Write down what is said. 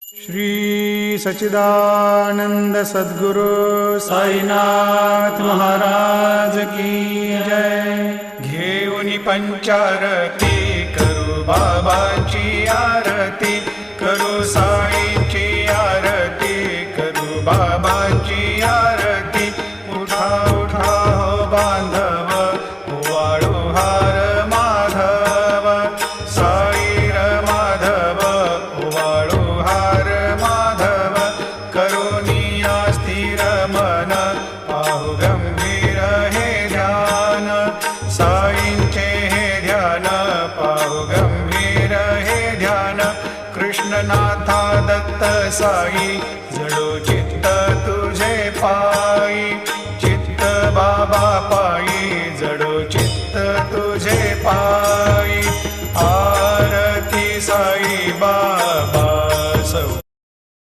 श्री सच्चिदानंद सद्गुरु साईनाथ महाराज की जय। घेऊन पंचारती करू बाबाची आरती, करू साईची आरती, करू बाबाची आरती। उठा उठा हो बांधव, वाळू हार माधव, साई र माधव, वाळू हार माधव। करुणिया स्थिर मन, पाहु गंभीर हे ध्यान, साईंचे हे ध्यान, पाहु गंभीर हे ध्यान। कृष्णनाथा दत्त साई, जडो चित्त तुझे पा